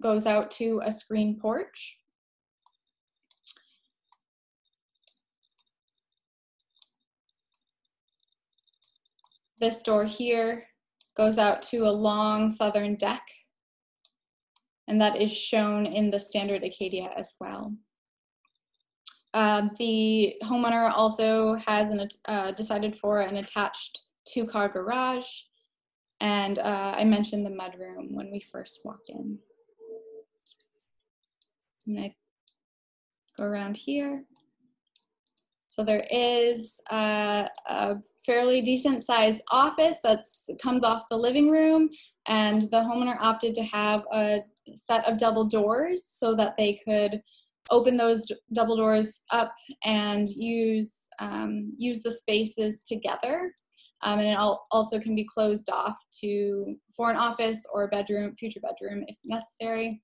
goes out to a screen porch. This door here goes out to a long southern deck, and that is shown in the standard Acadia as well. The homeowner also has decided for an attached 2-car garage, and I mentioned the mudroom when we first walked in. I'm gonna go around here. So there is a fairly decent sized office that comes off the living room, and the homeowner opted to have a set of double doors so that they could open those double doors up and use the spaces together. And it also can be closed off for an office or a bedroom, future bedroom if necessary.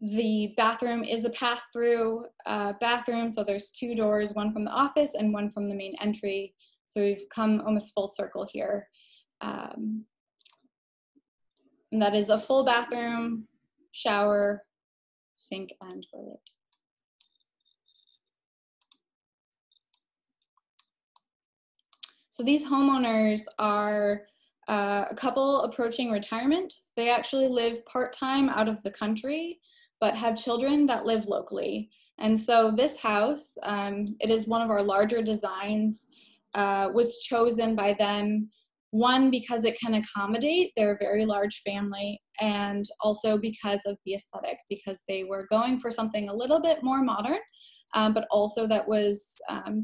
The bathroom is a pass-through bathroom, so there's 2 doors, one from the office and one from the main entry. So we've come almost full circle here. And that is a full bathroom, shower, sink, and toilet. So these homeowners are a couple approaching retirement. They actually live part-time out of the country, but have children that live locally. And so this house, it is one of our larger designs, was chosen by them, one, because it can accommodate their very large family, and also because of the aesthetic, because they were going for something a little bit more modern, but also that was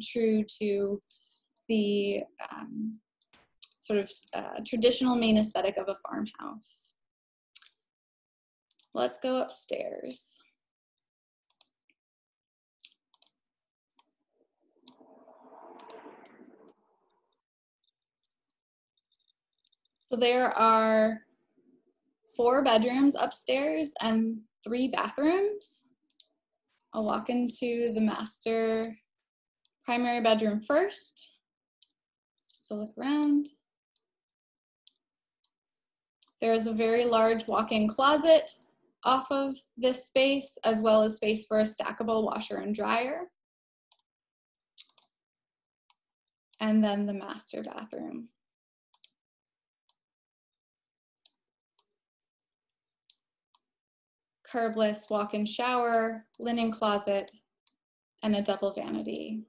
true to the sort of traditional main aesthetic of a farmhouse. Let's go upstairs. So there are 4 bedrooms upstairs and 3 bathrooms. I'll walk into the master primary bedroom first, just to look around. There's a very large walk-in closet off of this space, as well as space for a stackable washer and dryer. And then the master bathroom. Curbless walk-in shower, linen closet, and a double vanity.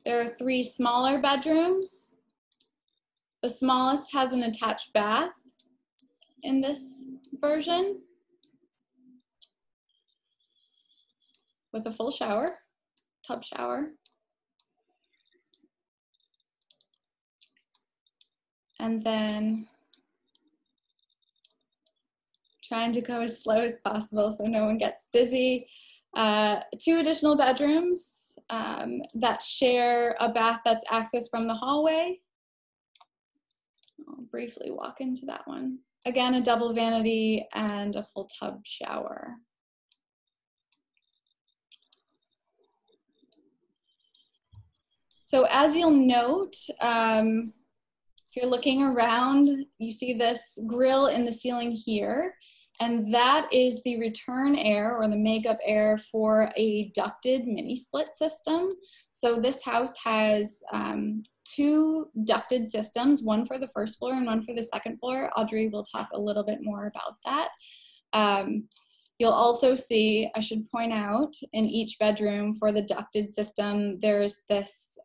There are 3 smaller bedrooms. The smallest has an attached bath in this version with a full shower, tub shower. And then trying to go as slow as possible so no one gets dizzy. 2 additional bedrooms that share a bath that's accessed from the hallway. I'll briefly walk into that one. Again, a double vanity and a full tub shower. So as you'll note, if you're looking around, you see this grill in the ceiling here, and that is the return air or the makeup air for a ducted mini split system. So this house has 2 ducted systems, one for the first floor and one for the second floor. Audrey will talk a little bit more about that. You'll also see, I should point out, in each bedroom for the ducted system, there's this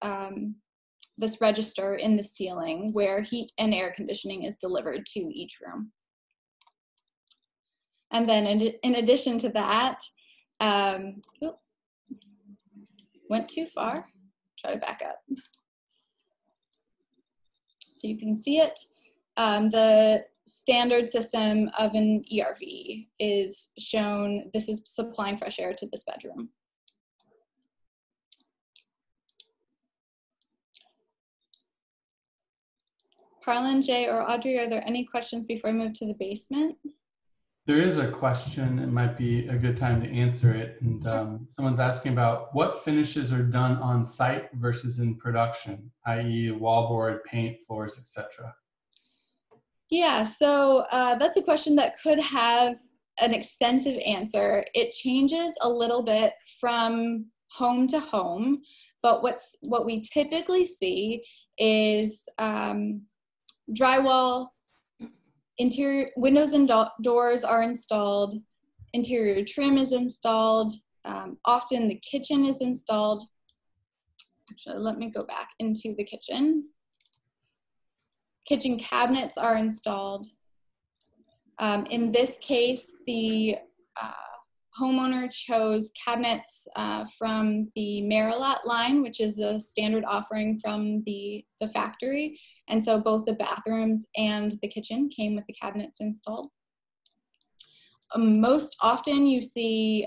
this register in the ceiling where heat and air conditioning is delivered to each room. And then in addition to that, went too far, try to back up. So you can see it. The standard system of an ERV is shown. This is supplying fresh air to this bedroom. Carlin, Jay, or Audrey, are there any questions before I move to the basement? There is a question, it might be a good time to answer it. And someone's asking about what finishes are done on site versus in production, i.e. wallboard, paint, floors, etc. Yeah, so that's a question that could have an extensive answer. It changes a little bit from home to home, but what we typically see is drywall, interior windows and doors are installed, interior trim is installed, often the kitchen is installed. Actually, let me go back into the kitchen. Kitchen cabinets are installed. In this case, the homeowner chose cabinets from the Marilat line, which is a standard offering from the factory. And so both the bathrooms and the kitchen came with the cabinets installed. Most often you see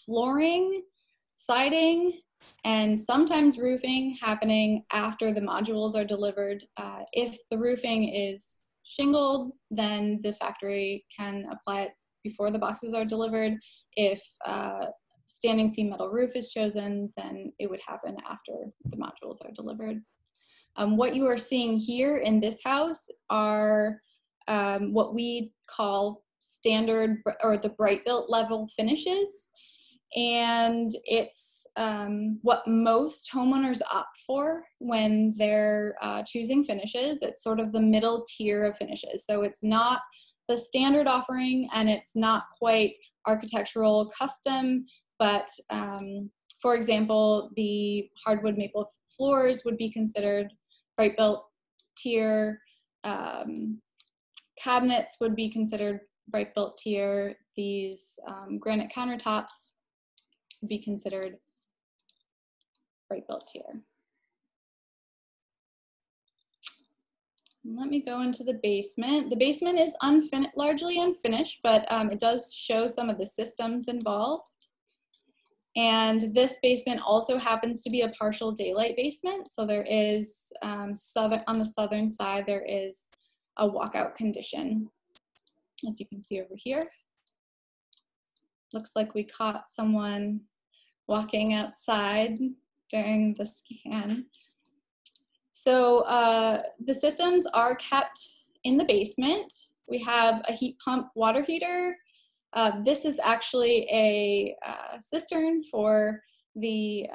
flooring, siding, and sometimes roofing happening after the modules are delivered. If the roofing is shingled, then the factory can apply it before the boxes are delivered. If standing seam metal roof is chosen, then it would happen after the modules are delivered. What you are seeing here in this house are what we call standard or the BrightBuilt level finishes. And it's what most homeowners opt for when they're choosing finishes. It's sort of the middle tier of finishes. So it's not the standard offering and it's not quite architectural custom, but for example, the hardwood maple floors would be considered BrightBuilt tier. Cabinets would be considered BrightBuilt tier. These granite countertops be considered BrightBuilt tier. Let me go into the basement. The basement is largely unfinished, but it does show some of the systems involved. And this basement also happens to be a partial daylight basement. So there is, on the southern side, there is a walkout condition, as you can see over here. Looks like we caught someone walking outside during the scan. So the systems are kept in the basement. We have a heat pump water heater. This is actually a cistern for the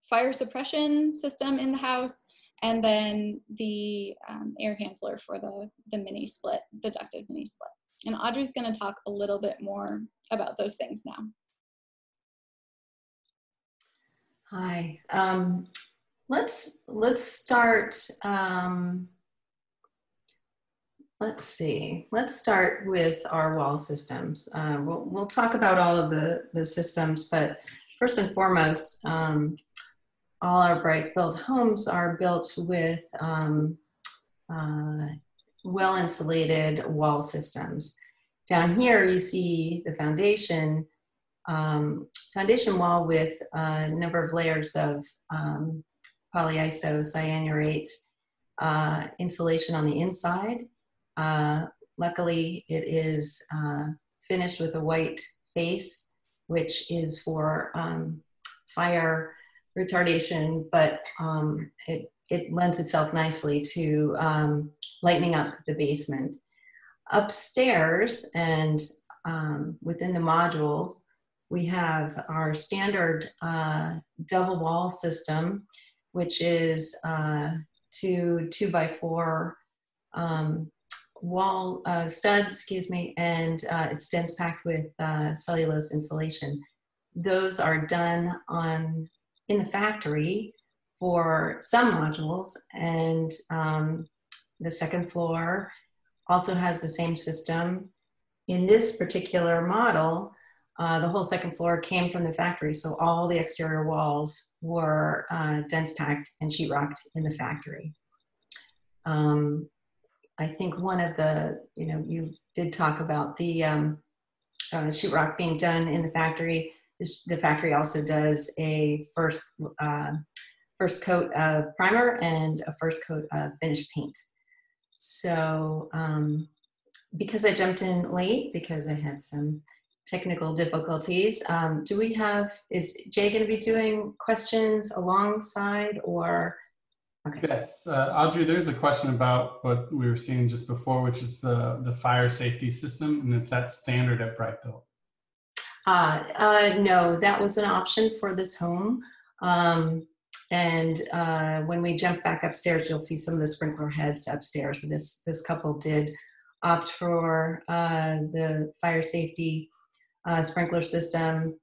fire suppression system in the house, and then the air handler for the mini split, the ducted mini split. And Audrey's going to talk a little bit more about those things now. Hi. Let's start. Let's see. Let's start with our wall systems. We'll talk about all of the systems, but first and foremost, all our BrightBuilt homes are built with well-insulated wall systems. Down here, you see the foundation wall with a number of layers of polyiso cyanurate insulation on the inside. Luckily, it is finished with a white face, which is for fire retardation, but it lends itself nicely to lightening up the basement. Upstairs and within the modules, we have our standard double wall system, which is 2 2x4 wall studs, and it's dense packed with cellulose insulation. Those are done in the factory for some modules, and the second floor also has the same system. In this particular model, the whole second floor came from the factory, so all the exterior walls were dense packed and sheetrocked in the factory. I think one of the, you did talk about the sheetrock being done in the factory. The factory also does a first coat of primer and a first coat of finished paint. So because I jumped in late because I had some technical difficulties, is Jay going to be doing questions alongside or? Okay. Yes, Audrey, there's a question about what we were seeing just before, which is the fire safety system, and if that's standard at BrightBuilt. No, that was an option for this home. When we jump back upstairs, you'll see some of the sprinkler heads upstairs. So this couple did opt for the fire safety sprinkler system.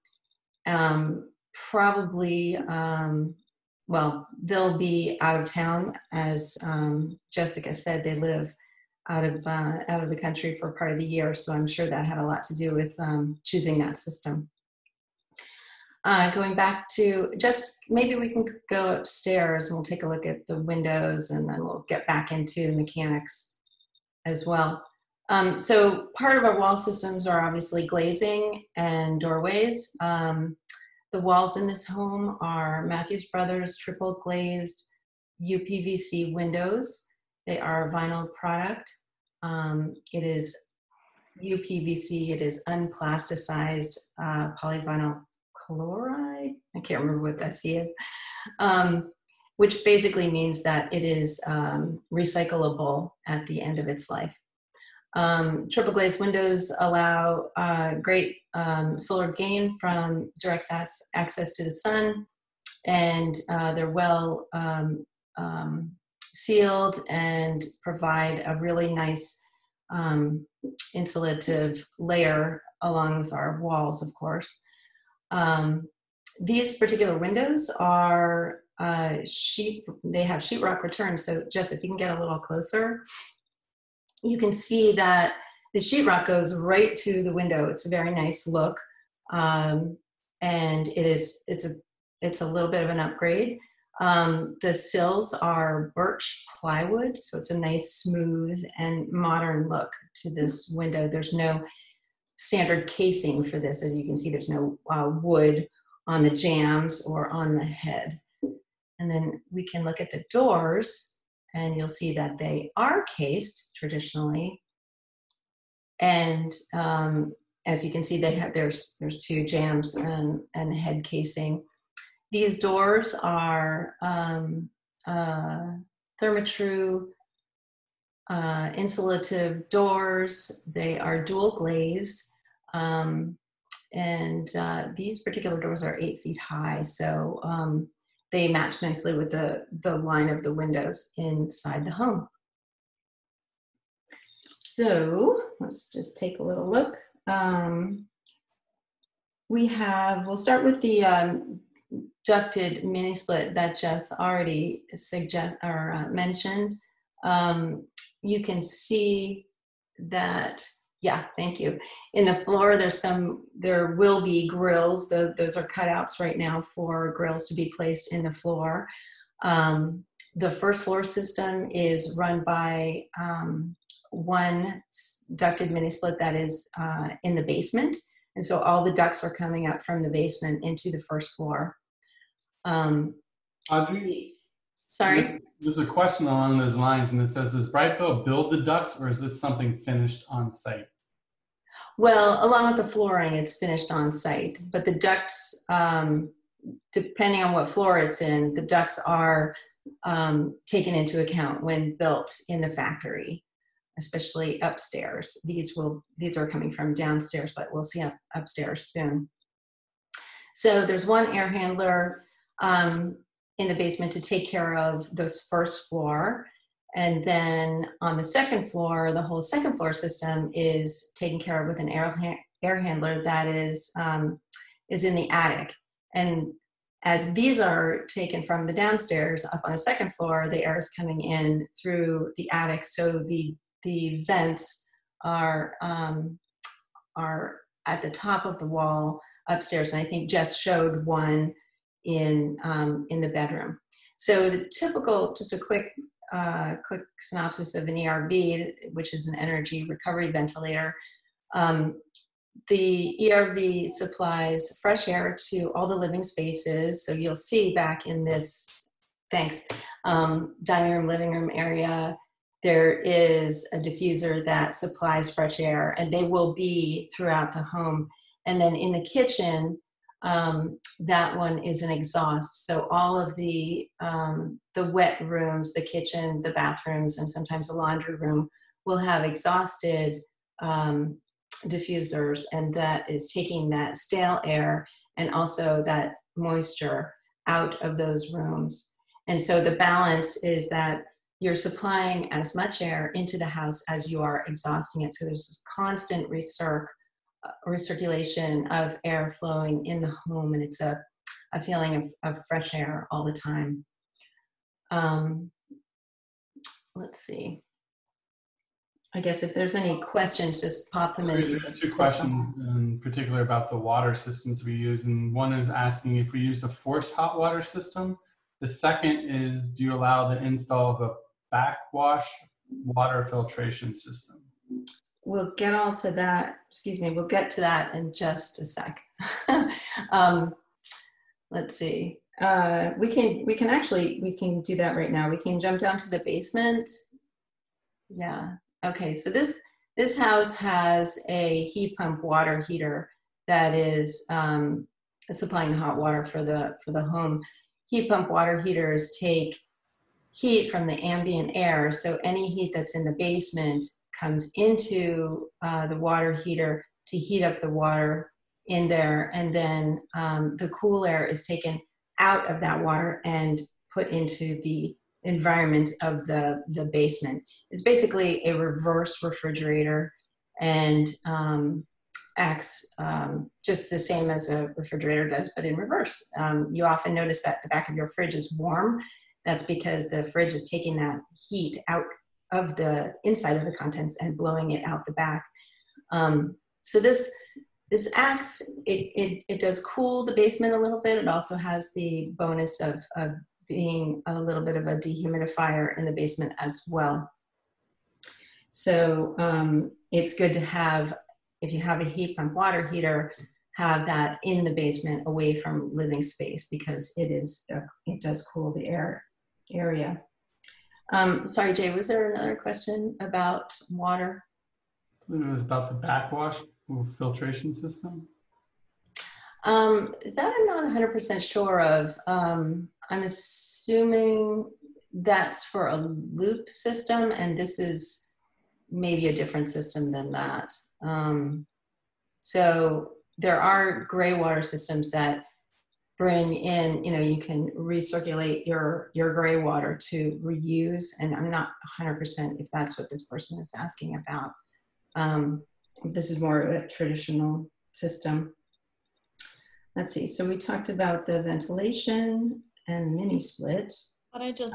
Well, they'll be out of town, as Jessica said. They live out of the country for part of the year, so I'm sure that had a lot to do with choosing that system. Going back to maybe we can go upstairs and we'll take a look at the windows, and then we'll get back into mechanics as well. So part of our wall systems are obviously glazing and doorways. The walls in this home are Matthews Brothers triple glazed UPVC windows. They are a vinyl product. It is UPVC. It is unplasticized polyvinyl chloride. I can't remember what that C is, which basically means that it is recyclable at the end of its life. Triple glazed windows allow great solar gain from direct access to the sun, and they're well sealed and provide a really nice insulative layer along with our walls, of course. These particular windows are they have sheetrock return. So Jess, if you can get a little closer, you can see that the sheetrock goes right to the window. It's a very nice look, and it's a little bit of an upgrade. The sills are birch plywood, so it's a nice, smooth, and modern look to this window. There's no standard casing for this. As you can see, there's no wood on the jambs or on the head. And then we can look at the doors, and you'll see that they are cased traditionally. And as you can see, there's two jambs and head casing. These doors are Therma-Tru insulative doors. They are dual glazed. These particular doors are 8 feet high, so they match nicely with the line of the windows inside the home. So let's just take a little look. We'll start with the ducted mini split that Jess already mentioned. You can see that, yeah, thank you. In the floor, there will be grills. Those are cutouts right now for grills to be placed in the floor. The first floor system is run by one ducted mini split that is in the basement. And so all the ducts are coming up from the basement into the first floor. Audrey? Sorry? There's a question along those lines, and it says, does BrightBuilt build the ducts, or is this something finished on site? Well, along with the flooring, it's finished on site, but the ducts, depending on what floor it's in, the ducts are taken into account when built in the factory, especially upstairs. These are coming from downstairs, but we'll see upstairs soon. So there's one air handler in the basement to take care of this first floor. And then on the second floor, the whole second floor system is taken care of with an air handler that is in the attic. And as these are taken from the downstairs up on the second floor, the air is coming in through the attic. So the vents are at the top of the wall upstairs. And I think Jess showed one in the bedroom. So the typical, just a quick synopsis of an ERV, which is an energy recovery ventilator. The ERV supplies fresh air to all the living spaces. So you'll see back in this, dining room, living room area, there is a diffuser that supplies fresh air, and they will be throughout the home. And then in the kitchen, that one is an exhaust. So all of the wet rooms, the kitchen, the bathrooms, and sometimes the laundry room will have exhausted diffusers, and that is taking that stale air and also that moisture out of those rooms. And so the balance is that you're supplying as much air into the house as you are exhausting it. So there's this constant recirculation of air flowing in the home, and it's a feeling of fresh air all the time. Let's see. I guess if there's any questions, just pop them into. There are two questions in particular about the water systems we use, and one is asking if we use the forced hot water system. The second is, do you allow the install of a backwash water filtration system? We'll get on to that. Excuse me. We'll get to that in just a sec. Let's see. We can do that right now. We can jump down to the basement. Yeah. Okay. So this house has a heat pump water heater that is supplying the hot water for the home. Heat pump water heaters take heat from the ambient air, so any heat that's in the basement comes into the water heater to heat up the water in there, and then the cool air is taken out of that water and put into the environment of the basement. It's basically a reverse refrigerator, and acts just the same as a refrigerator does, but in reverse. You often notice that the back of your fridge is warm. That's because the fridge is taking that heat out of the inside of the contents and blowing it out the back. So this acts, it does cool the basement a little bit. It also has the bonus of being a little bit of a dehumidifier in the basement as well. So it's good to have, if you have a heat pump water heater, have that in the basement away from living space, because it does cool the area. Sorry, Jay, was there another question about water? It was about the backwash filtration system. That I'm not 100% sure of. I'm assuming that's for a loop system, and this is maybe a different system than that. So there are gray water systems that bring in, you can recirculate your gray water to reuse, and I'm not 100% if that's what this person is asking about. This is more of a traditional system. Let's see, so we talked about the ventilation and mini split. But I just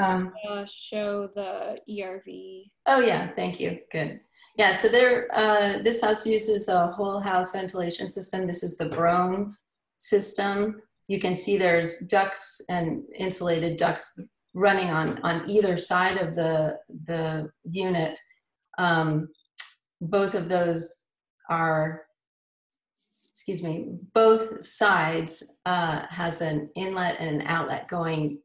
show the ERV. Oh yeah, thank you, good. Yeah, so this house uses a whole house ventilation system. This is the Brown system. You can see there's ducts and insulated ducts running on either side of the unit. Both of those are, both sides has an inlet and an outlet going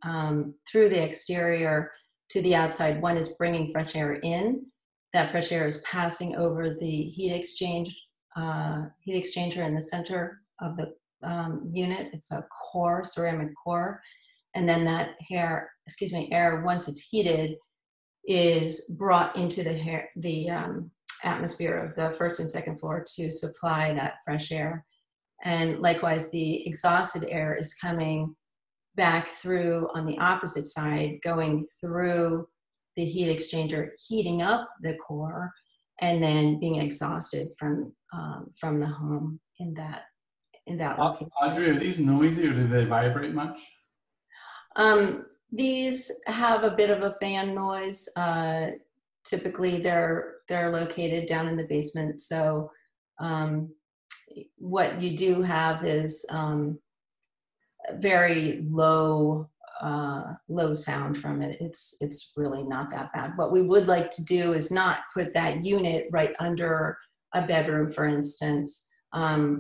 through the exterior to the outside. One is bringing fresh air in. That fresh air is passing over the heat exchanger in the center of the unit. It's a core, ceramic core. And then that air, once it's heated, is brought into the atmosphere of the first and second floor to supply that fresh air. And likewise, the exhausted air is coming back through on the opposite side, going through the heat exchanger, heating up the core, and then being exhausted from the home in that location. Audrey, are these noisy or do they vibrate much? These have a bit of a fan noise. Typically, they're located down in the basement. So what you do have is very low sound from it. It's really not that bad. What we would like to do is not put that unit right under a bedroom, for instance.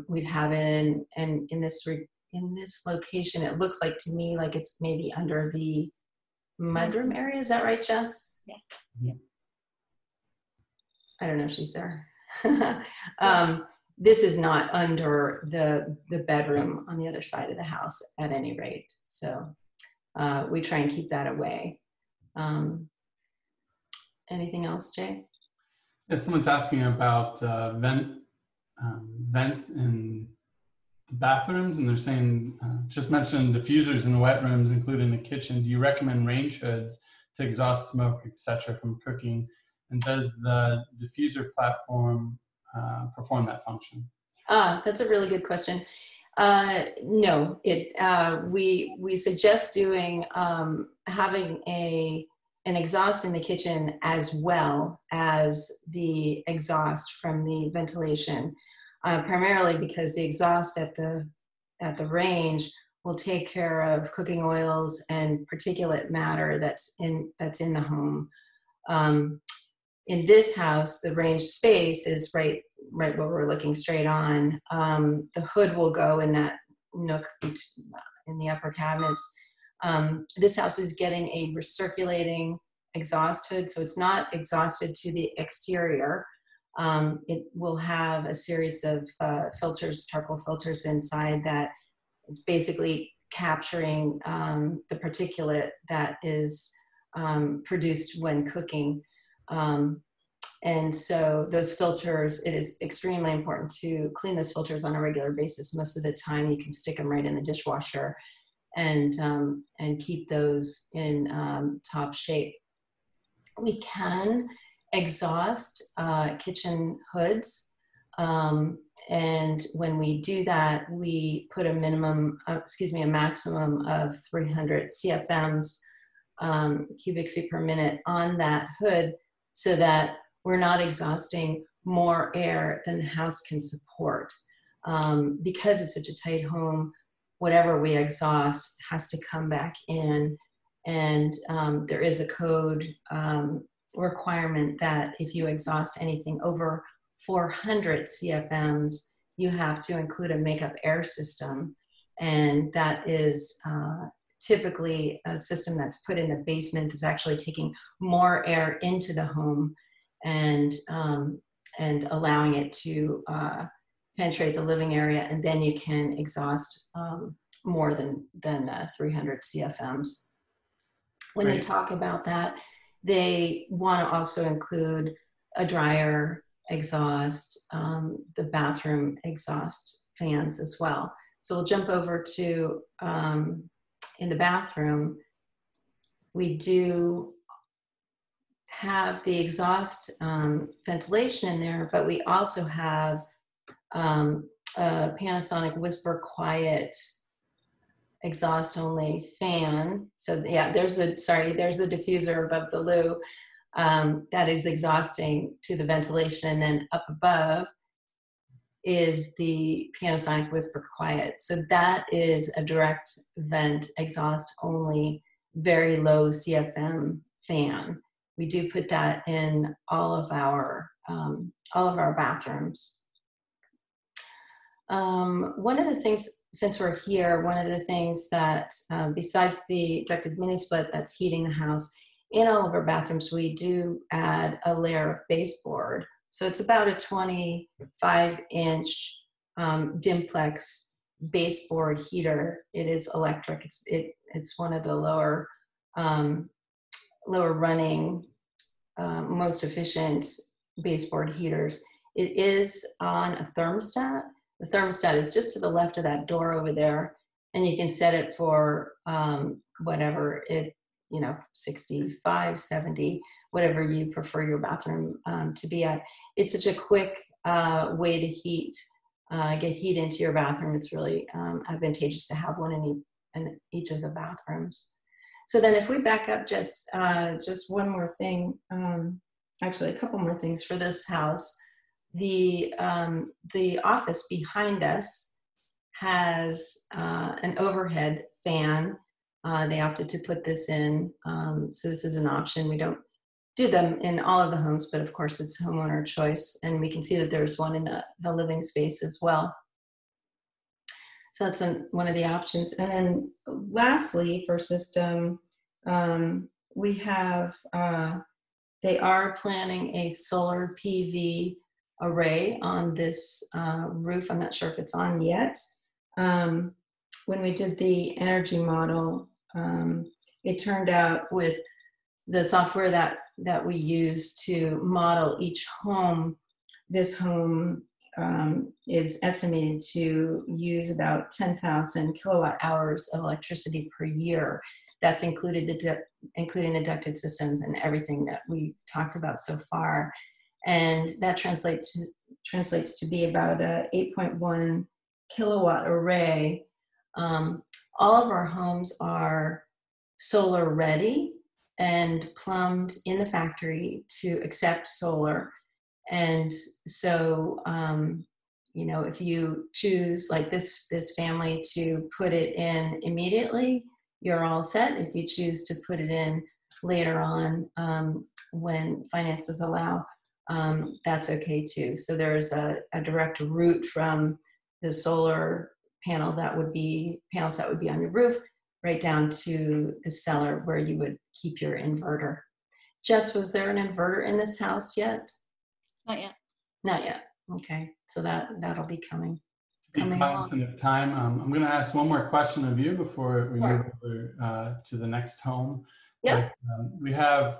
We'd have it in this location. It looks like to me like it's maybe under the mudroom area. Is that right, Jess? Yes. Yeah. I don't know if she's there. This is not under the bedroom on the other side of the house at any rate. So we try and keep that away. Anything else, Jay? Yeah, someone's asking about vents in the bathrooms, and they're saying, just mentioned diffusers in the wet rooms, including the kitchen. Do you recommend range hoods to exhaust smoke, etc., from cooking? And does the diffuser platform perform that function? That's a really good question. No, we suggest doing having an exhaust in the kitchen as well as the exhaust from the ventilation, primarily because the exhaust at the range will take care of cooking oils and particulate matter that's in the home. In this house, the range space is right where we're looking straight on. The hood will go in that nook in the upper cabinets. This house is getting a recirculating exhaust hood, so it's not exhausted to the exterior. It will have a series of filters, charcoal filters inside that is basically capturing the particulate that is produced when cooking. And so those filters, it is extremely important to clean those filters on a regular basis. Most of the time you can stick them right in the dishwasher and keep those in top shape. We can exhaust kitchen hoods. And when we do that, we put a maximum of 300 CFMs, cubic feet per minute, on that hood, so that we're not exhausting more air than the house can support. Because it's such a tight home, whatever we exhaust has to come back in. And there is a code requirement that if you exhaust anything over 400 CFMs, you have to include a makeup air system. And that is typically a system that's put in the basement that's actually taking more air into the home and allowing it to penetrate the living area, and then you can exhaust more than 300 CFMs. When they talk about that, they want to also include a dryer exhaust, the bathroom exhaust fans as well. So we'll jump over to in the bathroom. We do have the exhaust ventilation in there, but we also have a Panasonic Whisper Quiet exhaust only fan. So yeah, there's a diffuser above the loo that is exhausting to the ventilation, and then up above is the Panasonic Whisper Quiet. So that is a direct vent exhaust only, very low CFM fan. We do put that in all of our bathrooms. One of the things, since we're here, one of the things that besides the ducted mini split that's heating the house, in all of our bathrooms we do add a layer of baseboard. So it's about a 25-inch Dimplex baseboard heater. It is electric. It's one of the lower running, most efficient baseboard heaters. It is on a thermostat. The thermostat is just to the left of that door over there, and you can set it for whatever 65, 70, whatever you prefer your bathroom to be at. It's such a quick way to get heat into your bathroom. It's really advantageous to have one in each of the bathrooms. So then if we back up just one more thing, actually a couple more things for this house. The office behind us has an overhead fan. They opted to put this in, so this is an option. We don't do them in all of the homes, but of course it's homeowner choice, and we can see that there's one in the living space as well. So that's one of the options. And then lastly, for system, we have They are planning a solar PV array on this roof. I'm not sure if it's on yet. When we did the energy model, it turned out with the software that we use to model each home, this home is estimated to use about 10,000 kilowatt hours of electricity per year. That's including the ducted systems and everything that we talked about so far. And that translates to be about a 8.1 kilowatt array. All of our homes are solar ready and plumbed in the factory to accept solar. And so, you know, if you choose, like this family, to put it in immediately, you're all set. If you choose to put it in later on, when finances allow, that's okay too. So there's a direct route from the solar panels that would be on your roof right down to the cellar where you would keep your inverter. Jess, was there an inverter in this house yet? Not yet. Not yet. Okay, so that'll be coming. Be cognizant of time. I'm going to ask one more question of you before we move over to the next home. Yeah. We have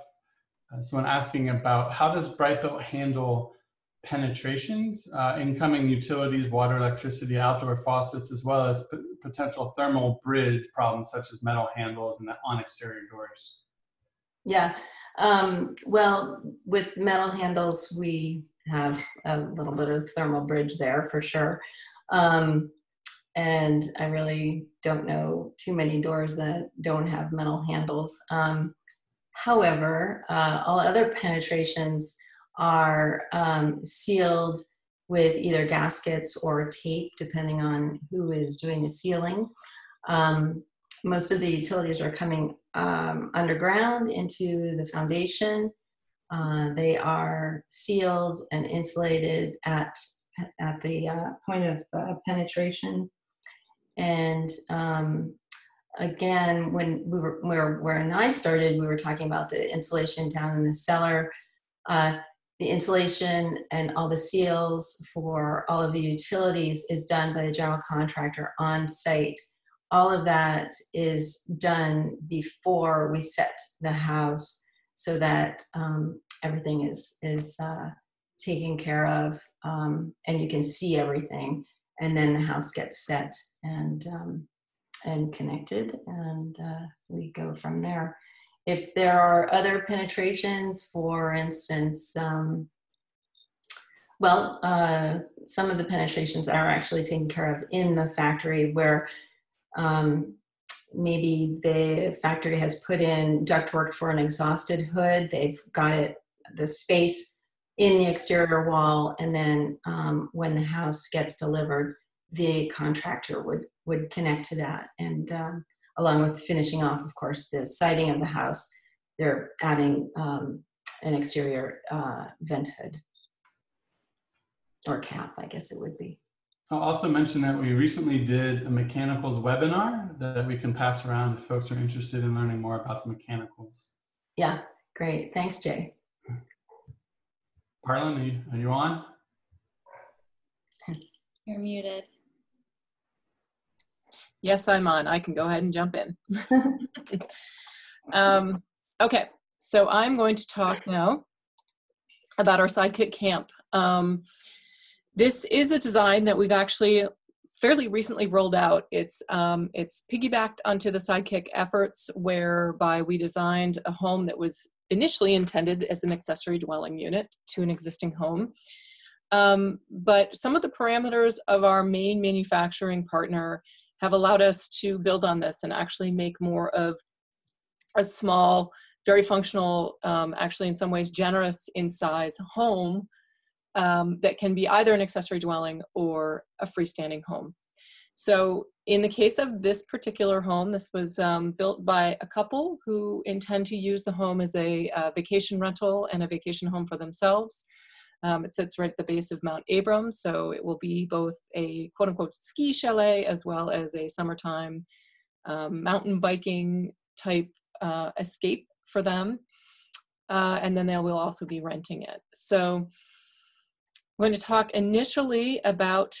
someone asking about how does BrightBuilt handle penetrations, incoming utilities, water, electricity, outdoor faucets, as well as potential thermal bridge problems such as metal handles and on exterior doors. Yeah. Well, with metal handles, we have a little bit of thermal bridge there for sure. And I really don't know too many doors that don't have metal handles. However, all other penetrations are sealed with either gaskets or tape, depending on who is doing the sealing. Most of the utilities are coming underground into the foundation. They are sealed and insulated at the point of penetration. And again, when when I started, we were talking about the insulation down in the cellar. The insulation and all the seals for all of the utilities is done by the general contractor on site. All of that is done before we set the house so that everything is taken care of, and you can see everything. And then the house gets set and connected, and we go from there. If there are other penetrations, for instance, some of the penetrations are actually taken care of in the factory, where maybe the factory has put in ductwork for an exhausted hood. They've got the space in the exterior wall, and then when the house gets delivered, the contractor would connect to that. And along with finishing off, of course, the siding of the house, they're adding an exterior vent hood, or cap, I guess it would be. I'll also mention that we recently did a mechanicals webinar that we can pass around if folks are interested in learning more about the mechanicals. Yeah, great. Thanks, Jay. Harlan, are you on? You're muted. Yes, I'm on. I can go ahead and jump in. Okay, so I'm going to talk now about our Sidekick camp. This is a design that we've actually fairly recently rolled out. It's piggybacked onto the Sidekick efforts, whereby we designed a home that was initially intended as an accessory dwelling unit to an existing home. But some of the parameters of our main manufacturing partner have allowed us to build on this and actually make more of a small, very functional, actually in some ways generous in size home that can be either an accessory dwelling or a freestanding home. So in the case of this particular home, this was built by a couple who intend to use the home as a vacation rental and a vacation home for themselves. It sits right at the base of Mount Abram, so it will be both a quote-unquote ski chalet as well as a summertime mountain biking type escape for them. and then they will also be renting it. So I'm going to talk initially about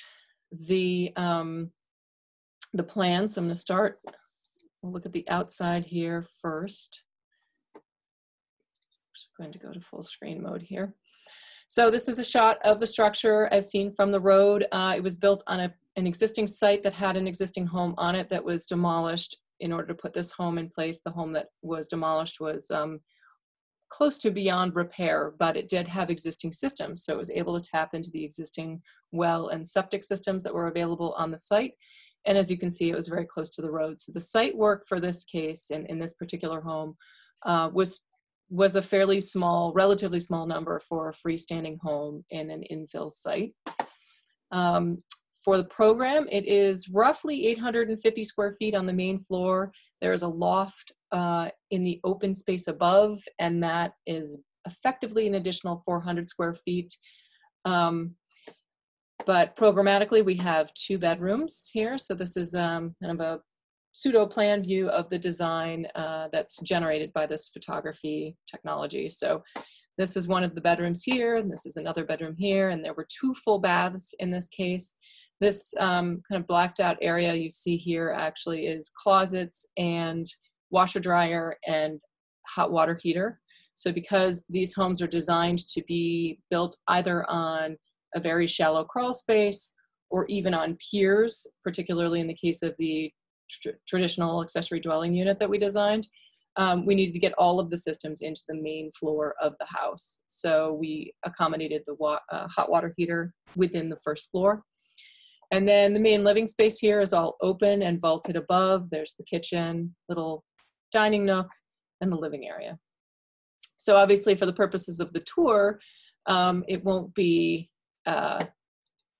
the plan. So I'm going to start, we'll look at the outside here first. I'm going to go to full screen mode here. So this is a shot of the structure as seen from the road. It was built on an existing site that had an existing home on it that was demolished in order to put this home in place. The home that was demolished was close to beyond repair, but it did have existing systems. So it was able to tap into the existing well and septic systems that were available on the site. And as you can see, it was very close to the road. So the site work for this case in this particular home was a fairly small, relatively small number for a freestanding home in an infill site. For the program, it is roughly 850 square feet on the main floor. There is a loft in the open space above, and that is effectively an additional 400 square feet. But programmatically, we have 2 bedrooms here. So this is kind of a pseudo plan view of the design that's generated by this photography technology. So this is one of the bedrooms here, and this is another bedroom here, and there were 2 full baths in this case. This kind of blacked out area you see here actually is closets and washer dryer and hot water heater. So because these homes are designed to be built either on a very shallow crawl space or even on piers, particularly in the case of the traditional accessory dwelling unit that we designed, we needed to get all of the systems into the main floor of the house. So we accommodated the hot water heater within the first floor. And then the main living space here is all open and vaulted above. There's the kitchen, little dining nook, and the living area. So obviously for the purposes of the tour, it won't be a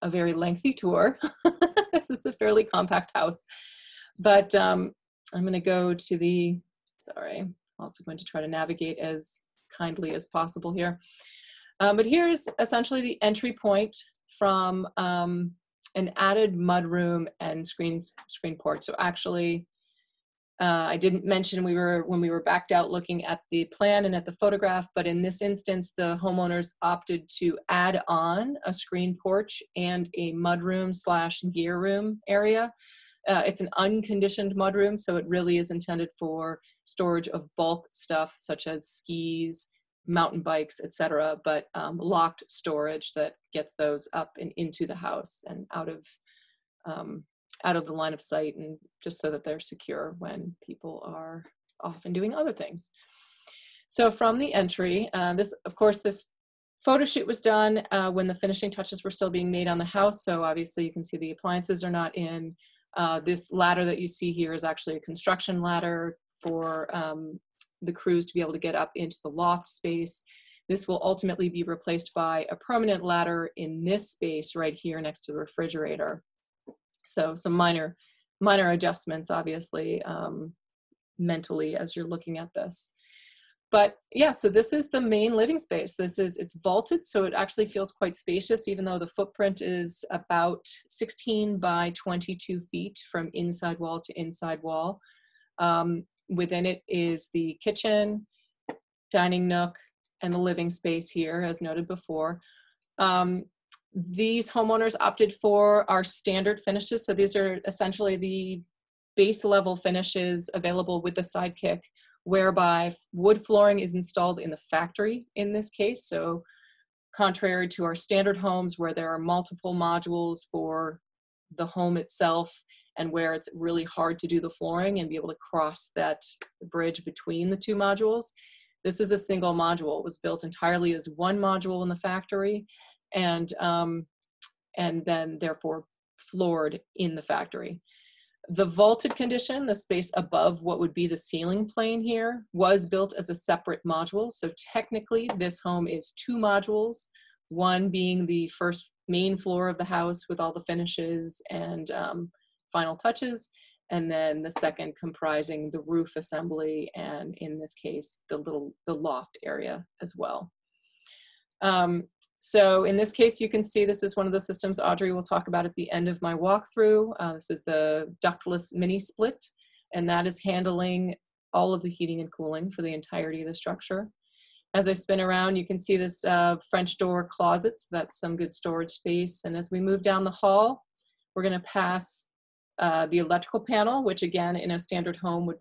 very lengthy tour, because it's a fairly compact house. But I'm going to go to the, sorry, I'm also going to try to navigate as kindly as possible here. But here's essentially the entry point from an added mudroom and screen porch. So actually, I didn't mention when we were backed out looking at the plan and at the photograph, but in this instance, the homeowners opted to add on a screen porch and a mudroom / gear room area. It's an unconditioned mudroom, so it really is intended for storage of bulk stuff such as skis, mountain bikes, etc., but locked storage that gets those up and into the house and out of the line of sight, and just so that they're secure when people are off and doing other things. So from the entry, this photo shoot was done when the finishing touches were still being made on the house. So obviously you can see the appliances are not in. This ladder that you see here is actually a construction ladder for the crews to be able to get up into the loft space. This will ultimately be replaced by a permanent ladder in this space right here next to the refrigerator. So some minor adjustments, obviously, mentally as you're looking at this. But yeah, so this is the main living space. It's vaulted, so it actually feels quite spacious, even though the footprint is about 16 by 22 feet from inside wall to inside wall. Within it is the kitchen, dining nook, and the living space here, as noted before. These homeowners opted for our standard finishes. So these are essentially the base level finishes available with the Sidekick, whereby wood flooring is installed in the factory in this case. So contrary to our standard homes where there are multiple modules for the home itself and where it's really hard to do the flooring and be able to cross that bridge between the 2 modules, this is a single module. It was built entirely as one module in the factory, and then therefore floored in the factory. The vaulted condition, the space above what would be the ceiling plane here, was built as a separate module. So technically this home is 2 modules, one being the first main floor of the house with all the finishes and final touches, and then the second comprising the roof assembly and, in this case, the loft area as well. So in this case, you can see this is one of the systems Audrey will talk about at the end of my walkthrough. This is the ductless mini split, and that is handling all of the heating and cooling for the entirety of the structure. As I spin around, you can see this French door closet, so that's some good storage space. And as we move down the hall, we're going to pass the electrical panel, which again, in a standard home would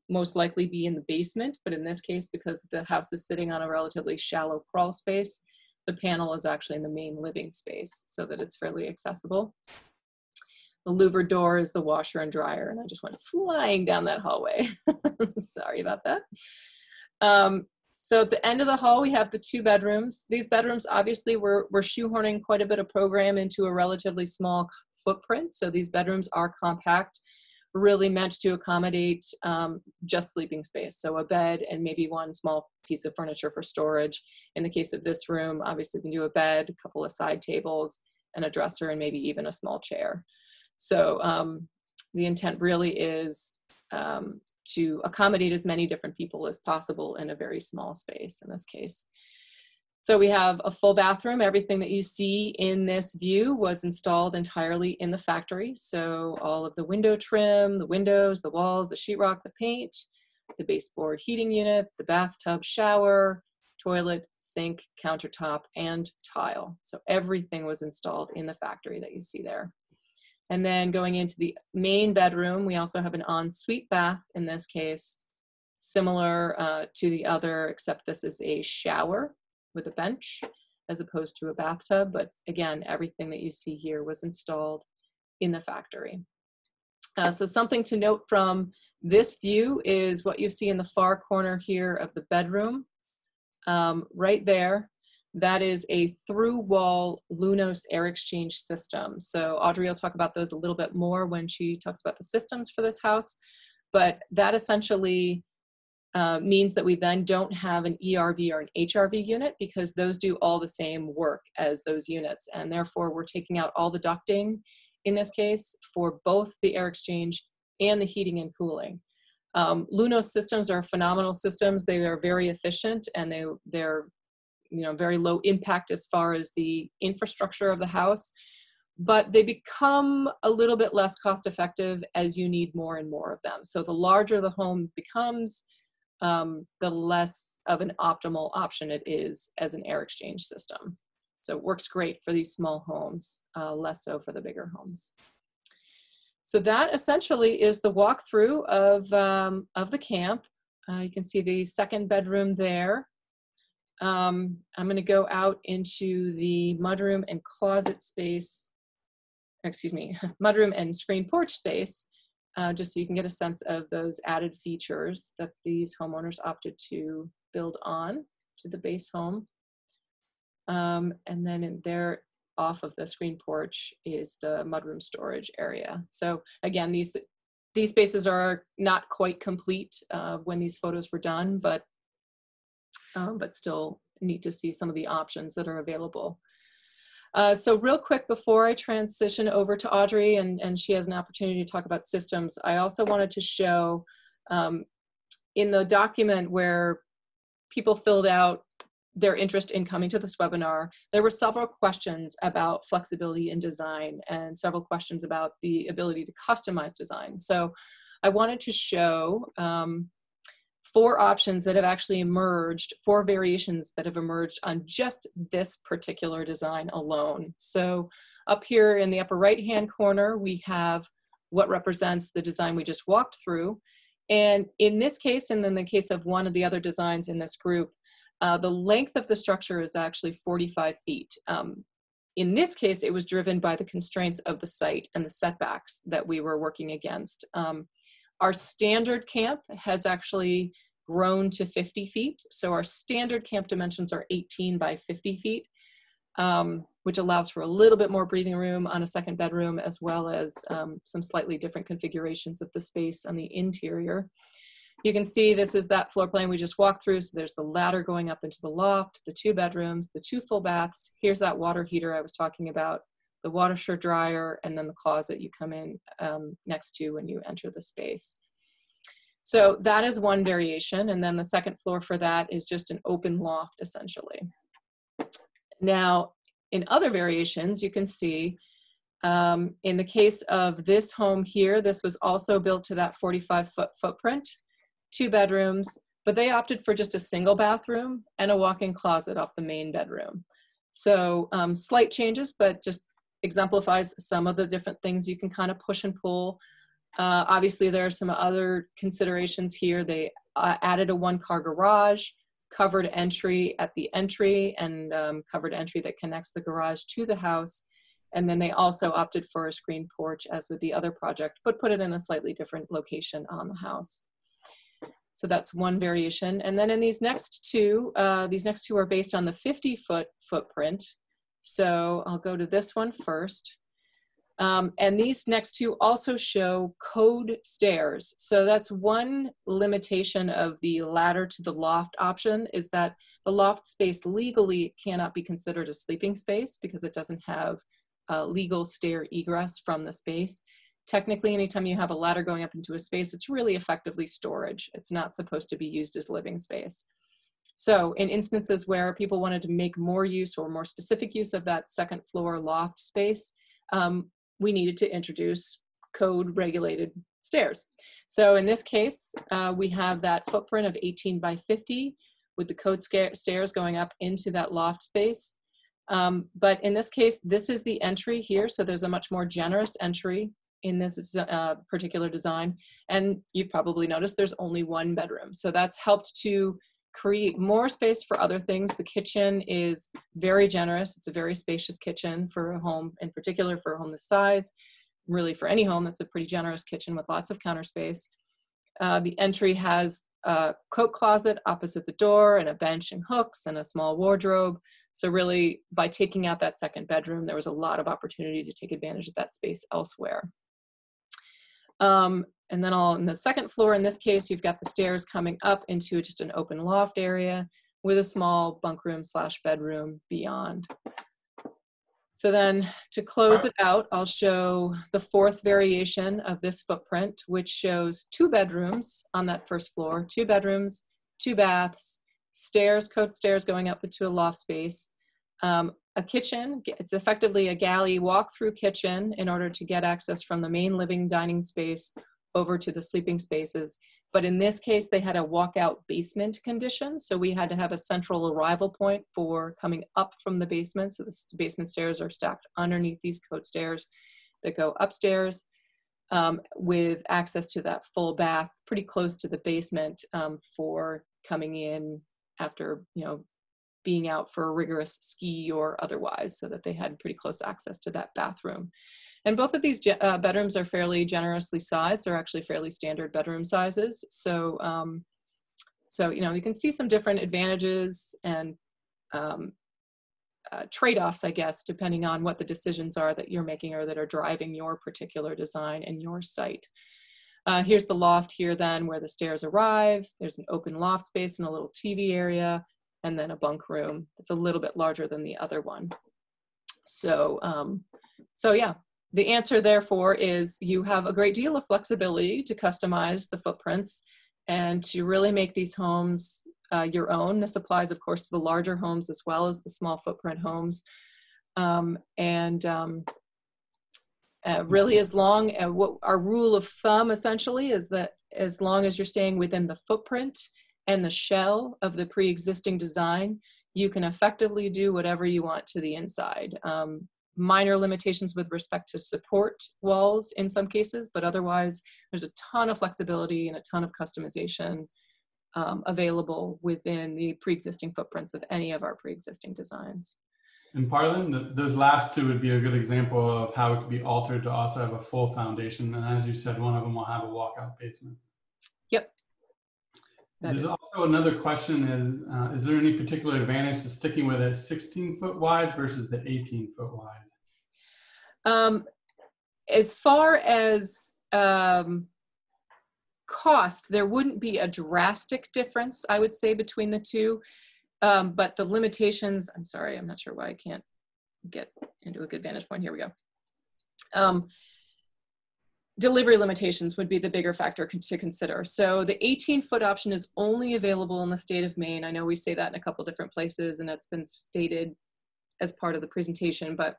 most likely be in the basement, but in this case, because the house is sitting on a relatively shallow crawl space, the panel is actually in the main living space so that it's fairly accessible. The louver door is the washer and dryer, and I just went flying down that hallway. Sorry about that. So at the end of the hall, we have the 2 bedrooms. These bedrooms, obviously, we're shoehorning quite a bit of program into a relatively small footprint. So these bedrooms are compact, really meant to accommodate just sleeping space. So a bed and maybe one small piece of furniture for storage. In the case of this room, obviously we can do a bed, a couple of side tables, and a dresser, and maybe even a small chair. So the intent really is to accommodate as many different people as possible in a very small space in this case. So we have a full bathroom. Everything that you see in this view was installed entirely in the factory. So all of the window trim, the windows, the walls, the sheetrock, the paint, the baseboard heating unit, the bathtub, shower, toilet, sink, countertop, and tile. So everything was installed in the factory that you see there. And then going into the main bedroom, we also have an ensuite bath in this case, similar to the other, except this is a shower with a bench as opposed to a bathtub. But again, everything that you see here was installed in the factory. So something to note from this view is what you see in the far corner here of the bedroom. Right there, that is a through-wall Lunos air exchange system. So Audrey will talk about those a little bit more when she talks about the systems for this house. But that essentially means that we then don't have an ERV or an HRV unit, because those do all the same work as those units. And therefore, we're taking out all the ducting in this case for both the air exchange and the heating and cooling. Lunos systems are phenomenal systems. They are very efficient, and they're very low impact as far as the infrastructure of the house, but they become a little bit less cost effective as you need more and more of them. So the larger the home becomes, the less of an optimal option it is as an air exchange system. So it works great for these small homes, less so for the bigger homes. So that essentially is the walkthrough of the camp. You can see the second bedroom there. I'm going to go out into the mudroom and closet space, mudroom and screen porch space, just so you can get a sense of those added features that these homeowners opted to build on to the base home. And then in there, off of the screen porch, is the mudroom storage area. So again, these spaces are not quite complete when these photos were done, but still neat to see some of the options that are available. So real quick before I transition over to Audrey and she has an opportunity to talk about systems, I also wanted to show in the document where people filled out their interest in coming to this webinar, there were several questions about flexibility in design and several questions about the ability to customize design. So I wanted to show 4 options that have actually emerged, 4 variations that have emerged on just this particular design alone. So up here in the upper right-hand corner, we have what represents the design we just walked through. And in this case, and in the case of one of the other designs in this group, the length of the structure is actually 45 feet. In this case, it was driven by the constraints of the site and the setbacks that we were working against. Our standard camp has actually grown to 50 feet. So our standard camp dimensions are 18 by 50 feet, which allows for a little bit more breathing room on a second bedroom, as well as some slightly different configurations of the space on the interior. You can see this is that floor plan we just walked through. So there's the ladder going up into the loft, the 2 bedrooms, the 2 full baths. Here's that water heater I was talking about, the washer dryer, and then the closet you come in next to when you enter the space. So that is one variation. And then the second floor for that is just an open loft, essentially. Now, in other variations, you can see in the case of this home here, this was also built to that 45-foot footprint, 2 bedrooms, but they opted for just a single bathroom and a walk-in closet off the main bedroom. So slight changes, but just exemplifies some of the different things you can kind of push and pull. Obviously, there are some other considerations here. They added a one-car garage, covered entry at the entry, and covered entry that connects the garage to the house. And then they also opted for a screen porch, as with the other project, but put it in a slightly different location on the house. So that's one variation. And then in these next two are based on the 50-foot footprint. So I'll go to this one first. And these next two also show code stairs. So that's one limitation of the ladder to the loft option, is that the loft space legally cannot be considered a sleeping space because it doesn't have legal stair egress from the space. Technically, anytime you have a ladder going up into a space, it's really effectively storage. It's not supposed to be used as living space. So in instances where people wanted to make more use or more specific use of that second floor loft space, we needed to introduce code regulated stairs. So in this case, we have that footprint of 18 by 50 with the code stairs going up into that loft space. But in this case, this is the entry here. So there's a much more generous entry in this particular design. And you've probably noticed there's only one bedroom. So that's helped to create more space for other things. The kitchen is very generous. It's a very spacious kitchen for a home, in particular for a home this size. Really for any home, that's a pretty generous kitchen with lots of counter space. The entry has a coat closet opposite the door and a bench and hooks and a small wardrobe. So really, by taking out that second bedroom, there was a lot of opportunity to take advantage of that space elsewhere. And then on the second floor, in this case, you've got the stairs coming up into just an open loft area with a small bunk room / bedroom beyond. So then to close it out, I'll show the fourth variation of this footprint, which shows 2 bedrooms on that first floor, 2 bedrooms, 2 baths, stairs, code stairs going up into a loft space, a kitchen. It's effectively a galley walk-through kitchen in order to get access from the main living dining space over to the sleeping spaces. But in this case, they had a walkout basement condition. So we had to have a central arrival point for coming up from the basement. So the basement stairs are stacked underneath these code stairs that go upstairs, with access to that full bath pretty close to the basement for coming in after, being out for a rigorous ski or otherwise, so that they had pretty close access to that bathroom. And both of these bedrooms are fairly generously sized. They're actually fairly standard bedroom sizes. So, you can see some different advantages and trade-offs, I guess, depending on what the decisions are that you're making or that are driving your particular design and your site. Here's the loft here then, where the stairs arrive. There's an open loft space and a little TV area, and then a bunk room that's a little bit larger than the other one. So yeah, the answer therefore is you have a great deal of flexibility to customize the footprints and to really make these homes your own. This applies, of course, to the larger homes as well as the small footprint homes. Really, as long as what our rule of thumb essentially is that as long as you're staying within the footprint and the shell of the pre-existing design, you can effectively do whatever you want to the inside. Minor limitations with respect to support walls in some cases, but otherwise there's a ton of flexibility and a ton of customization available within the pre-existing footprints of any of our pre-existing designs. And Parlin, those last two would be a good example of how it could be altered to also have a full foundation. And as you said, one of them will have a walkout basement. Yep. There's also another question is there any particular advantage to sticking with a 16-foot wide versus the 18-foot wide? As far as cost, there wouldn't be a drastic difference, I would say, between the two. But the limitations, I'm sorry, I'm not sure why I can't get into a good vantage point. Here we go. Delivery limitations would be the bigger factor to consider. So the 18-foot option is only available in the state of Maine. I know we say that in a couple different places and it's been stated as part of the presentation, but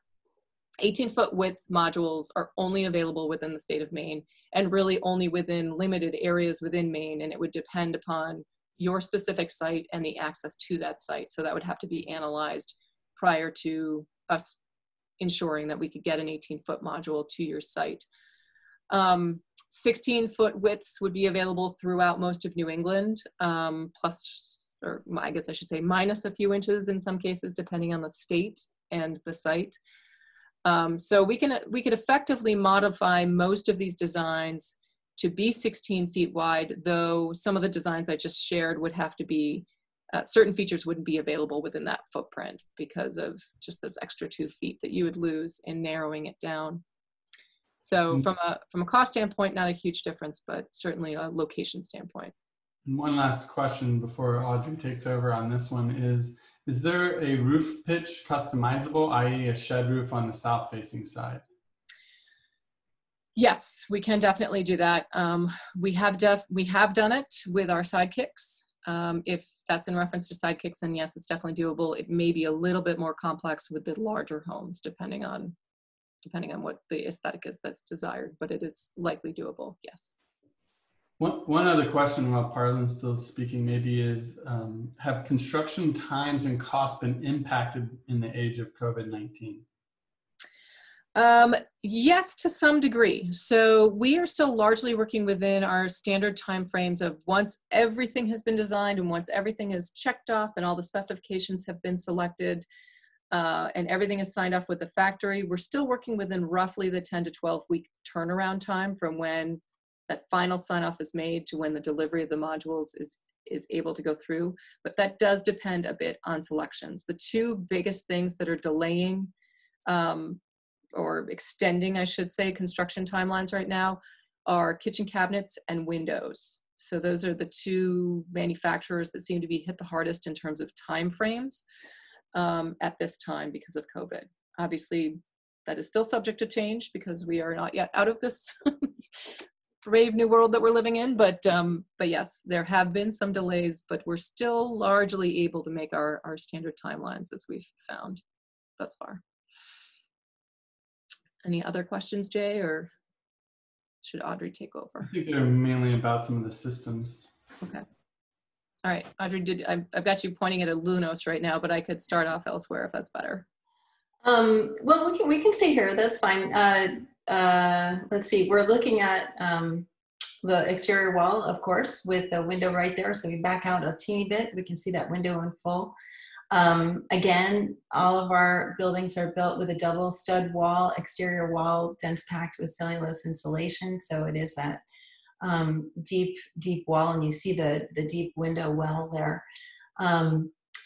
18-foot width modules are only available within the state of Maine and really only within limited areas within Maine, and it would depend upon your specific site and the access to that site. So that would have to be analyzed prior to us ensuring that we could get an 18-foot module to your site. 16-foot widths would be available throughout most of New England, plus, or I guess I should say minus a few inches in some cases, depending on the state and the site. So we could effectively modify most of these designs to be 16 feet wide, though some of the designs I just shared would have to be, certain features wouldn't be available within that footprint because of just those extra 2 feet that you would lose in narrowing it down. So from a cost standpoint, not a huge difference, but certainly a location standpoint. And one last question before Audrey takes over on this one is there a roof pitch customizable, i.e. a shed roof on the south facing side? Yes, we can definitely do that. We have done it with our sidekicks. If that's in reference to sidekicks, then yes, it's definitely doable. It may be a little bit more complex with the larger homes, depending on what the aesthetic is that's desired, but it is likely doable, yes. One other question while Parlin's still speaking maybe is, have construction times and costs been impacted in the age of COVID-19? Yes, to some degree. So we are still largely working within our standard timeframes of once everything has been designed and once everything is checked off and all the specifications have been selected and everything is signed off with the factory, we're still working within roughly the 10 to 12 week turnaround time from when that final sign off is made to when the delivery of the modules is able to go through. But that does depend a bit on selections. The two biggest things that are delaying or extending, I should say, construction timelines right now are kitchen cabinets and windows. So those are the two manufacturers that seem to be hit the hardest in terms of time frames at this time because of COVID. Obviously, that is still subject to change because we are not yet out of this brave new world that we're living in. But yes, there have been some delays, but we're still largely able to make our standard timelines as we've found thus far. Any other questions, Jay, or should Audrey take over? I think they're mainly about some of the systems. Okay. All right, Audrey, I've got you pointing at a Lunos right now, but I could start off elsewhere if that's better. Well, we can stay here. That's fine. Let's see. We're looking at the exterior wall, of course, with the window right there. So we back out a teeny bit. We can see that window in full. Again, all of our buildings are built with a double stud wall, exterior wall, dense packed with cellulose insulation. So it is that deep wall, and you see the deep window well there.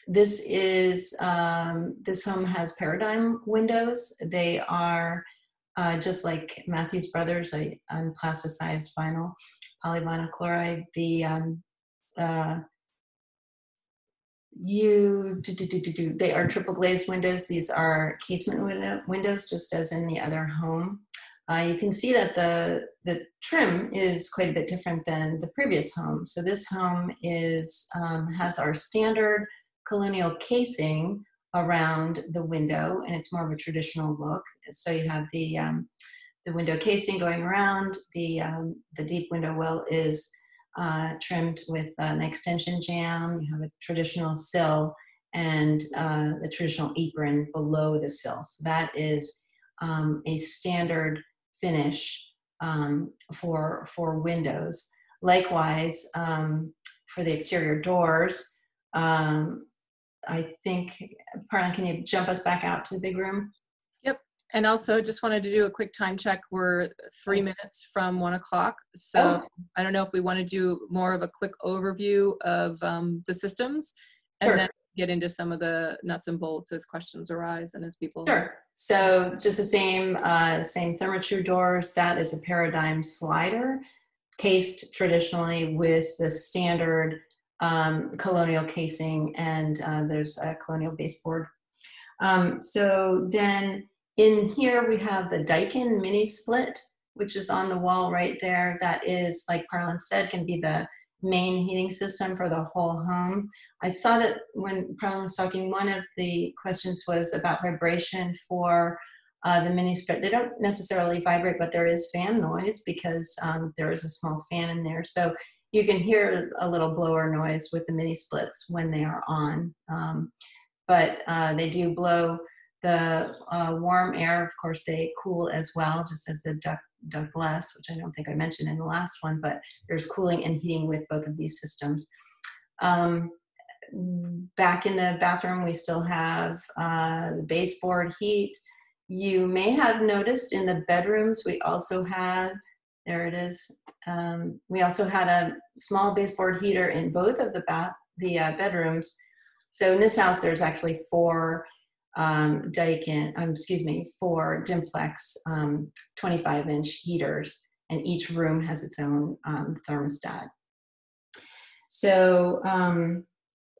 This home has paradigm windows. They are just like Matthews Brothers, unplasticized vinyl, polyvinyl chloride. They are triple glazed windows. These are casement windows, just as in the other home. You can see that the trim is quite a bit different than the previous home. So this home has our standard colonial casing around the window, and it's more of a traditional look. So you have the window casing going around. The deep window well is trimmed with an extension jamb. You have a traditional sill and the traditional apron below the sill. So that is a standard finish for windows. Likewise, for the exterior doors, I think, Parlin, can you jump us back out to the big room? Yep. And also just wanted to do a quick time check. We're 3 minutes from 1 o'clock. So I don't know if we want to do more of a quick overview of the systems and then get into some of the nuts and bolts as questions arise and as people. Sure. So just the same Therma-Tru doors. That is a paradigm slider, cased traditionally with the standard colonial casing, and there's a colonial baseboard. So then in here we have the Daikin mini split, which is on the wall right there. That is, like Parlin said, can be the main heating system for the whole home. I saw that when Parlin was talking, one of the questions was about vibration for the mini split. They don't necessarily vibrate, but there is fan noise because there is a small fan in there. So You can hear a little blower noise with the mini splits when they are on, but they do blow the warm air. Of course, they cool as well, just as the Ductless, which I don't think I mentioned in the last one, but there's cooling and heating with both of these systems. Back in the bathroom, we still have the baseboard heat. You may have noticed in the bedrooms, we also had, there it is, we also had a small baseboard heater in both of the bedrooms. So in this house, there's actually four four Dimplex 25-inch heaters, and each room has its own thermostat. So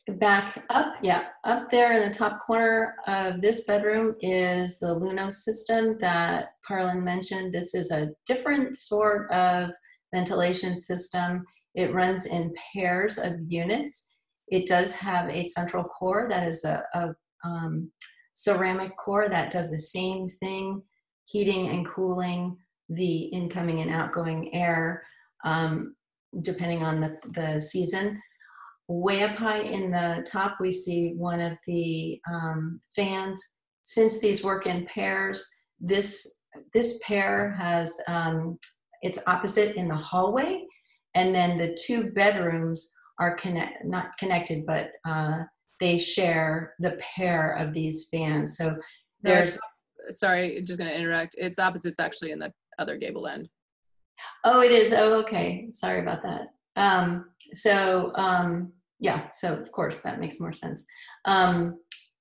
back up, up there in the top corner of this bedroom is the Luno system that Parlin mentioned. This is a different sort of ventilation system. It runs in pairs of units. It does have a central core that is a ceramic core that does the same thing, heating and cooling the incoming and outgoing air, depending on the season. Way up high in the top, we see one of the fans. Since these work in pairs, this pair has its opposite in the hallway, and then the two bedrooms are not connected, but they share the pair of these fans. So there's, sorry, just going to interrupt. Its opposite's actually in the other gable end. Oh, it is. Oh, okay. Sorry about that. Yeah, so of course that makes more sense.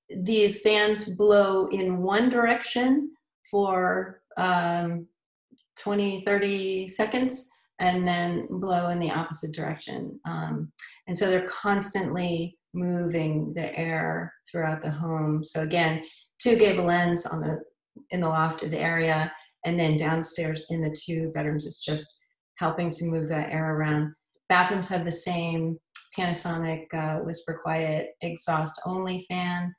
These fans blow in one direction for 20-30 seconds and then blow in the opposite direction. And so they're constantly moving the air throughout the home. So again, two gable ends in the lofted area, and then downstairs in the two bedrooms, it's just helping to move that air around. Bathrooms have the same Panasonic Whisper Quiet exhaust only fan.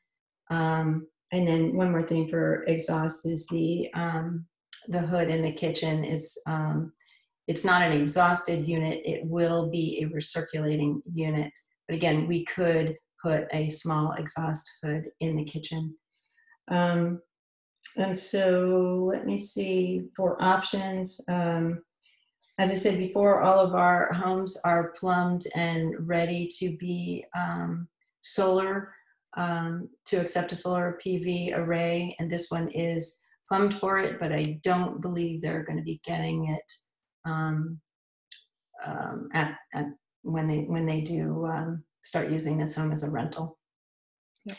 And then one more thing for exhaust is the hood in the kitchen is, it's not an exhausted unit, it will be a recirculating unit. But again, we could put a small exhaust hood in the kitchen. And so let me see for options. As I said before, all of our homes are plumbed and ready to be solar, to accept a solar PV array. And this one is plumbed for it, but I don't believe they're going to be getting it when they do start using this home as a rental. Yep.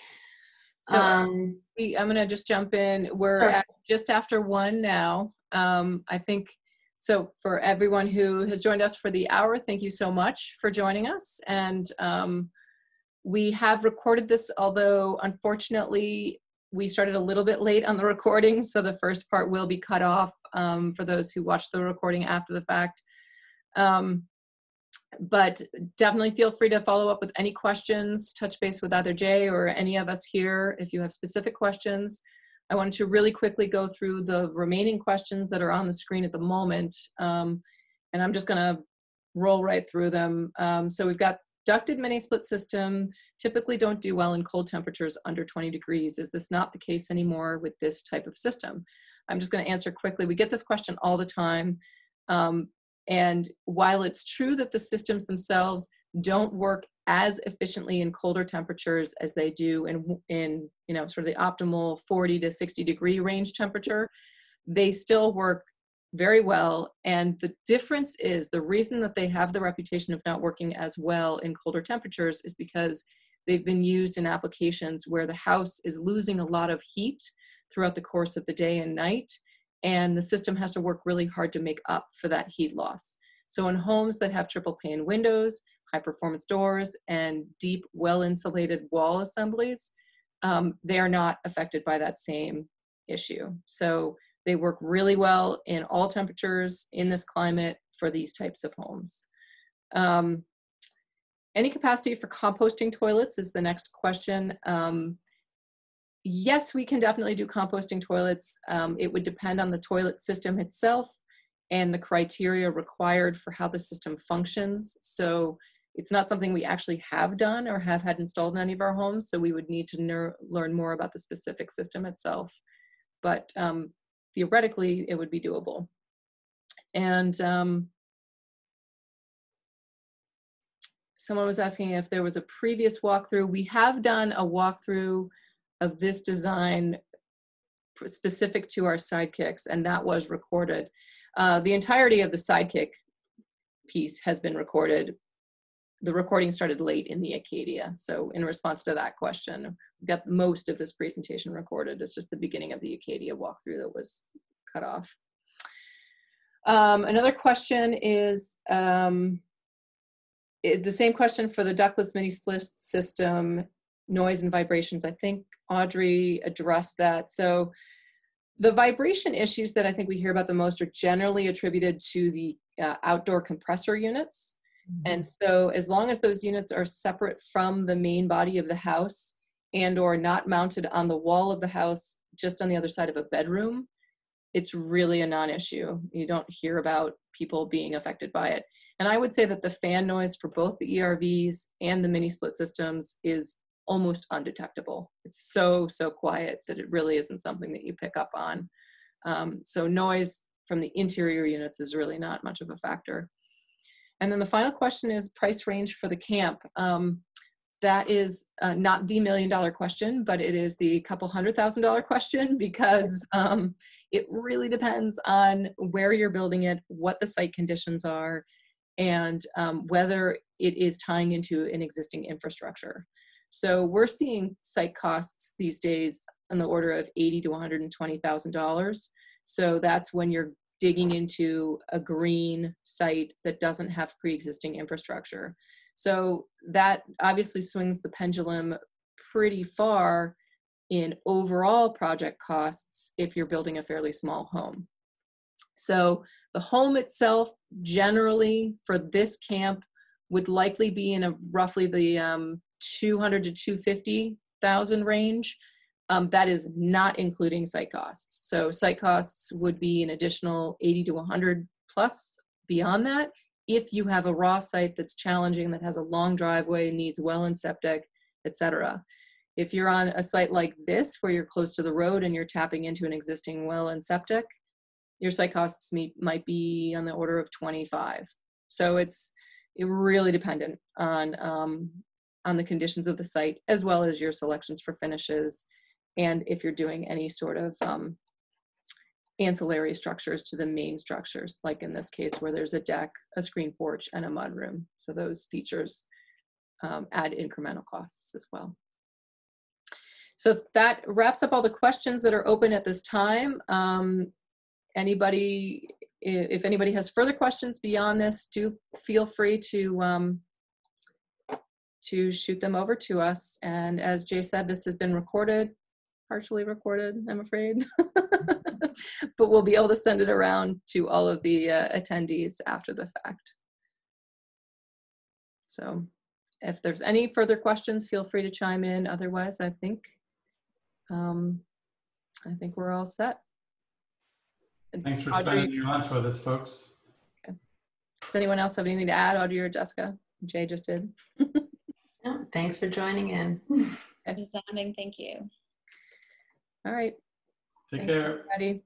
So I'm going to just jump in. We're at just after 1 now. I think, so for everyone who has joined us for the hour, thank you so much for joining us. And we have recorded this, although unfortunately we started a little bit late on the recording, so the first part will be cut off for those who watch the recording after the fact. But definitely feel free to follow up with any questions, touch base with either Jay or any of us here if you have specific questions. I wanted to really quickly go through the remaining questions that are on the screen at the moment. And I'm just gonna roll right through them. So we've got ducted mini split system, typically don't do well in cold temperatures under 20 degrees. Is this not the case anymore with this type of system? I'm just gonna answer quickly. We get this question all the time. And while it's true that the systems themselves don't work as efficiently in colder temperatures as they do in sort of the optimal 40 to 60 degree range temperature, they still work very well. And the difference is, the reason that they have the reputation of not working as well in colder temperatures is because they've been used in applications where the house is losing a lot of heat throughout the course of the day and night, and the system has to work really hard to make up for that heat loss. So in homes that have triple pane windows, high performance doors, and deep, well-insulated wall assemblies, they are not affected by that same issue. So they work really well in all temperatures in this climate for these types of homes. Any capacity for composting toilets is the next question. Yes, we can definitely do composting toilets. It would depend on the toilet system itself and the criteria required for how the system functions. So it's not something we actually have done or have had installed in any of our homes. So we would need to learn more about the specific system itself. But theoretically, it would be doable. And someone was asking if there was a previous walkthrough. We have done a walkthrough of this design specific to our sidekicks, and that was recorded. The entirety of the sidekick piece has been recorded. The recording started late in the Acadia. So in response to that question, we got most of this presentation recorded. It's just the beginning of the Acadia walkthrough that was cut off. Another question is the same question for the ductless mini split system, noise and vibrations. I think Audrey addressed that. So the vibration issues that I think we hear about the most are generally attributed to the outdoor compressor units. And so as long as those units are separate from the main body of the house and or not mounted on the wall of the house, just on the other side of a bedroom, it's really a non-issue. You don't hear about people being affected by it. And I would say that the fan noise for both the ERVs and the mini split systems is almost undetectable. It's so quiet that it really isn't something that you pick up on. So noise from the interior units is really not much of a factor. And then the final question is price range for the camp. That is not the $1 million question, but it is the couple $100,000 question, because it really depends on where you're building it, what the site conditions are, and whether it is tying into an existing infrastructure. So we're seeing site costs these days on the order of $80,000 to $120,000. So that's when you're digging into a green site that doesn't have pre-existing infrastructure. So that obviously swings the pendulum pretty far in overall project costs if you're building a fairly small home. So the home itself, generally for this camp, would likely be in a roughly the 200 to 250,000 range. That is not including site costs. So site costs would be an additional 80 to 100 plus beyond that if you have a raw site that's challenging, that has a long driveway, needs well and septic, etc. If you're on a site like this where you're close to the road and you're tapping into an existing well and septic, your site costs might be on the order of 25. So it's really dependent on the conditions of the site, as well as your selections for finishes, and if you're doing any sort of ancillary structures to the main structures, like in this case where there's a deck, a screen porch, and a mudroom. So those features add incremental costs as well. So that wraps up all the questions that are open at this time. If anybody has further questions beyond this, do feel free to shoot them over to us. And as Jay said, this has been recorded, partially recorded, I'm afraid, but we'll be able to send it around to all of the attendees after the fact. So if there's any further questions, feel free to chime in. Otherwise, I think we're all set. Thanks for Audrey, spending your lunch with us, folks. Okay. Does anyone else have anything to add, Audrey or Jessica? Jay just did. No, thanks for joining in. Resounding thank you. All right. Take care. Everybody.